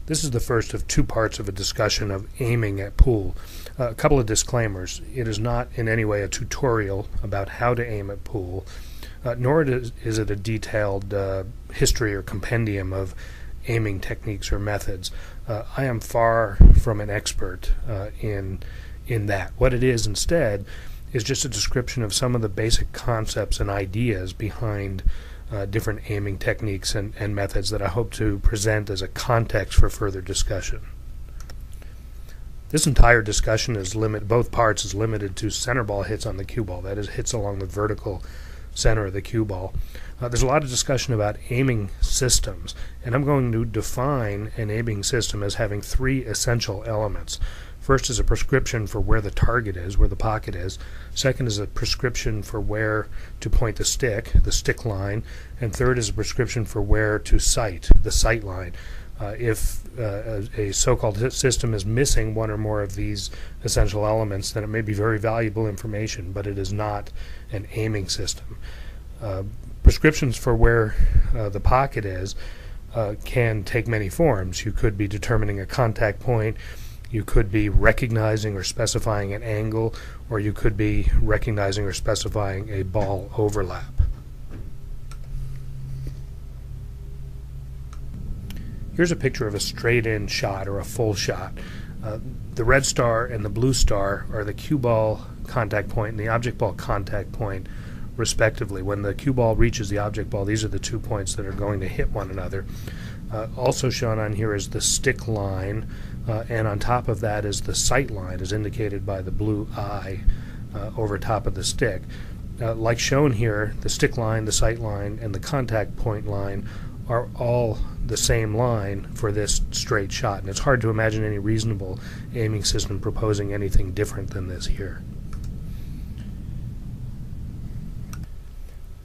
This is the first of two parts of a discussion of aiming at pool. A couple of disclaimers. It is not in any way a tutorial about how to aim at pool, nor is it a detailed history or compendium of aiming techniques or methods. I am far from an expert in that. What it is instead is just a description of some of the basic concepts and ideas behind different aiming techniques and methods that I hope to present as a context for further discussion. This entire discussion both parts is limited to center ball hits on the cue ball, that is, hits along the vertical center of the cue ball. There's a lot of discussion about aiming systems, and I'm going to define an aiming system as having three essential elements. First is a prescription for where the target is, where the pocket is. Second is a prescription for where to point the stick line. And third is a prescription for where to sight, the sight line. If a so-called system is missing one or more of these essential elements, then it may be very valuable information, but it is not an aiming system. Prescriptions for where the pocket is can take many forms. You could be determining a contact point, you could be recognizing or specifying an angle, or you could be recognizing or specifying a ball overlap. Here's a picture of a straight-in shot or a full shot. The red star and the blue star are the cue ball contact point and the object ball contact point, respectively. When the cue ball reaches the object ball, these are the 2 points that are going to hit one another. Also shown on here is the stick line, and on top of that is the sight line, as indicated by the blue eye over top of the stick. Like shown here, the stick line, the sight line, and the contact point line are all the same line for this straight shot, and it's hard to imagine any reasonable aiming system proposing anything different than this here.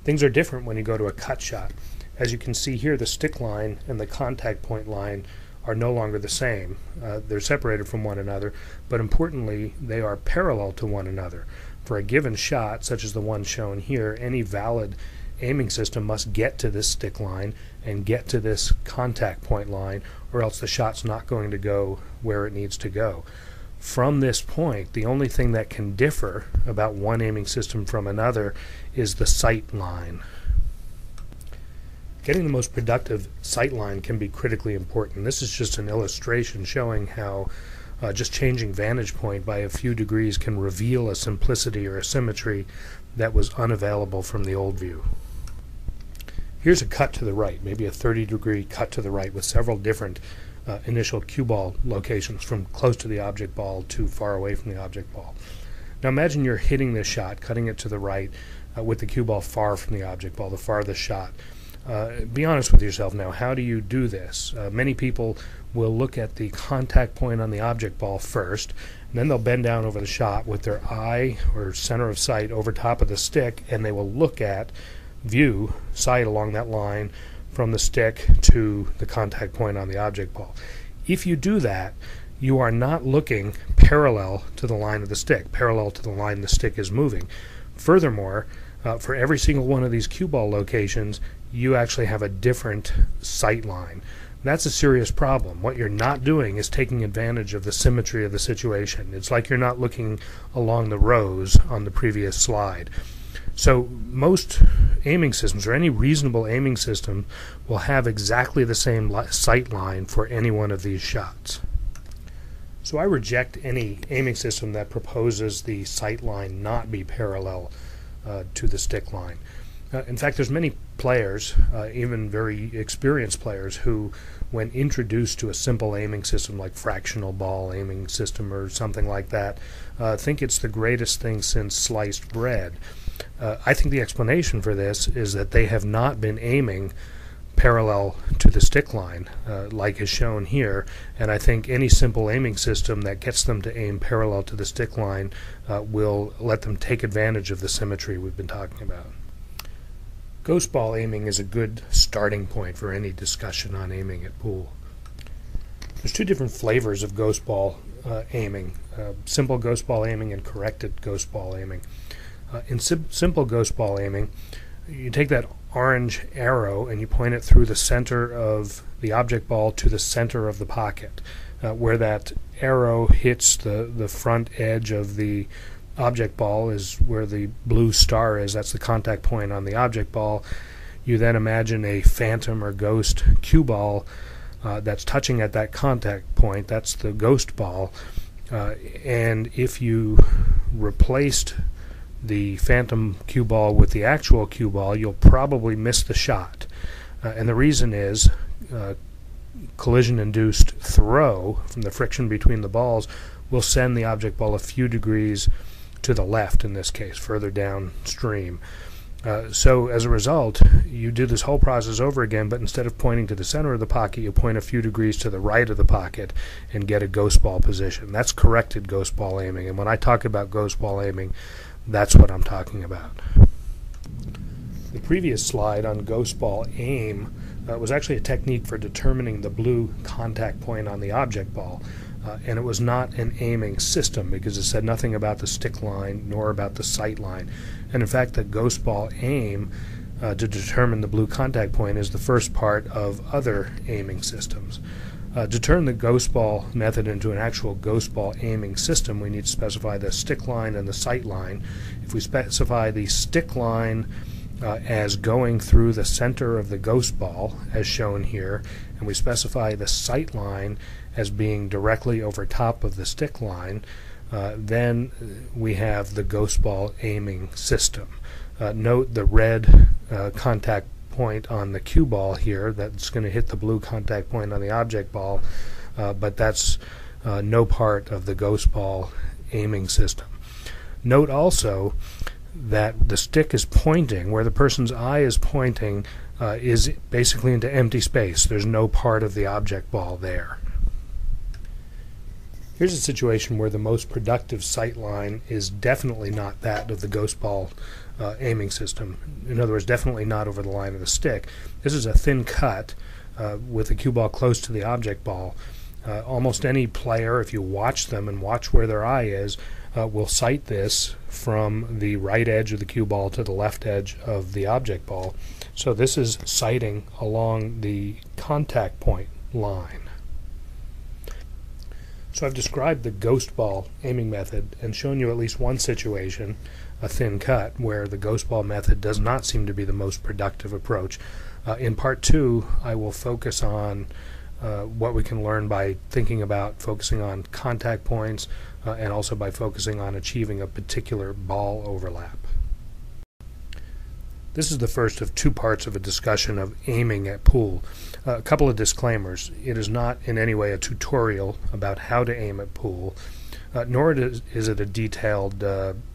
Things are different when you go to a cut shot. As you can see here, the stick line and the contact point line are no longer the same. They're separated from one another, but importantly, they are parallel to one another. For a given shot, such as the one shown here, any valid aiming system must get to this stick line and get to this contact point line, or else the shot's not going to go where it needs to go. From this point, the only thing that can differ about one aiming system from another is the sight line. Getting the most productive sight line can be critically important. This is just an illustration showing how just changing vantage point by a few degrees can reveal a simplicity or a symmetry that was unavailable from the old view. Here's a cut to the right, maybe a 30-degree cut to the right with several different initial cue ball locations, from close to the object ball to far away from the object ball. Now imagine you're hitting this shot, cutting it to the right with the cue ball far from the object ball, the farthest shot. Be honest with yourself now. How do you do this? Many people will look at the contact point on the object ball first, and then they'll bend down over the shot with their eye or center of sight over top of the stick, and they will look at sight along that line from the stick to the contact point on the object ball. If you do that, you are not looking parallel to the line of the stick, parallel to the line the stick is moving. Furthermore, for every single one of these cue ball locations, you actually have a different sight line. That's a serious problem. What you're not doing is taking advantage of the symmetry of the situation. It's like you're not looking along the rows on the previous slide. So most aiming systems, or any reasonable aiming system, will have exactly the same sight line for any one of these shots. So I reject any aiming system that proposes the sight line not be parallel to the stick line. In fact, there's many players, even very experienced players, who, when introduced to a simple aiming system like fractional ball aiming system or something like that, think it's the greatest thing since sliced bread. I think the explanation for this is that they have not been aiming parallel to the stick line, like is shown here, and I think any simple aiming system that gets them to aim parallel to the stick line will let them take advantage of the symmetry we've been talking about. Ghost ball aiming is a good starting point for any discussion on aiming at pool. There's two different flavors of ghost ball aiming, simple ghost ball aiming and corrected ghost ball aiming. In simple ghost ball aiming, you take that orange arrow and you point it through the center of the object ball to the center of the pocket. Where that arrow hits the front edge of the object ball is where the blue star is. That's the contact point on the object ball. You then imagine a phantom or ghost cue ball that's touching at that contact point. That's the ghost ball. And if you replaced the phantom cue ball with the actual cue ball, you'll probably miss the shot. And the reason is collision-induced throw from the friction between the balls will send the object ball a few degrees to the left, in this case, further downstream. So as a result, you do this whole process over again, but instead of pointing to the center of the pocket, you point a few degrees to the right of the pocket and get a ghost ball position. That's corrected ghost ball aiming, and when I talk about ghost ball aiming, that's what I'm talking about. The previous slide on ghost ball aim was actually a technique for determining the blue contact point on the object ball, and it was not an aiming system because it said nothing about the stick line nor about the sight line. And in fact, the ghost ball aim to determine the blue contact point is the first part of other aiming systems. To turn the ghost ball method into an actual ghost ball aiming system, we need to specify the stick line and the sight line. If we specify the stick line as going through the center of the ghost ball, as shown here, and we specify the sight line as being directly over top of the stick line, then we have the ghost ball aiming system. Note the red contact point on the cue ball here that's going to hit the blue contact point on the object ball, but that's no part of the ghost ball aiming system. Note also that the stick is pointing, where the person's eye is pointing, is basically into empty space. There's no part of the object ball there. Here's a situation where the most productive sight line is definitely not that of the ghost ball aiming system. In other words, definitely not over the line of the stick. This is a thin cut with the cue ball close to the object ball. Almost any player, if you watch them and watch where their eye is, will sight this from the right edge of the cue ball to the left edge of the object ball. So this is sighting along the contact point line. So I've described the ghost ball aiming method and shown you at least one situation, a thin cut, where the ghost ball method does not seem to be the most productive approach. In part two, I will focus on what we can learn by thinking about focusing on contact points and also by focusing on achieving a particular ball overlap. This is the first of two parts of a discussion of aiming at pool. A couple of disclaimers. It is not in any way a tutorial about how to aim at pool, nor is it a detailed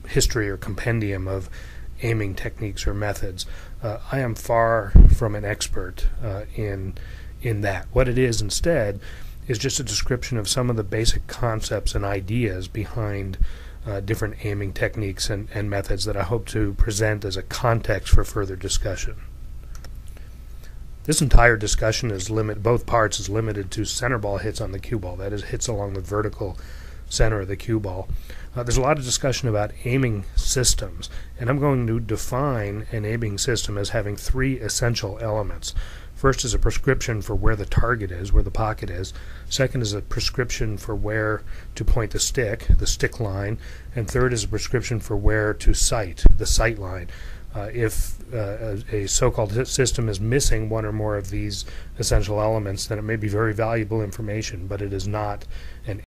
history or compendium of aiming techniques or methods. I am far from an expert in that. What it is instead is just a description of some of the basic concepts and ideas behind different aiming techniques and methods that I hope to present as a context for further discussion. This entire discussion is both parts is limited to center ball hits on the cue ball, that is, hits along the vertical center of the cue ball. There's a lot of discussion about aiming systems, and I'm going to define an aiming system as having three essential elements. First is a prescription for where the target is, where the pocket is. Second is a prescription for where to point the stick line. And third is a prescription for where to sight, the sight line. If a so-called system is missing one or more of these essential elements, then it may be very valuable information, but it is not an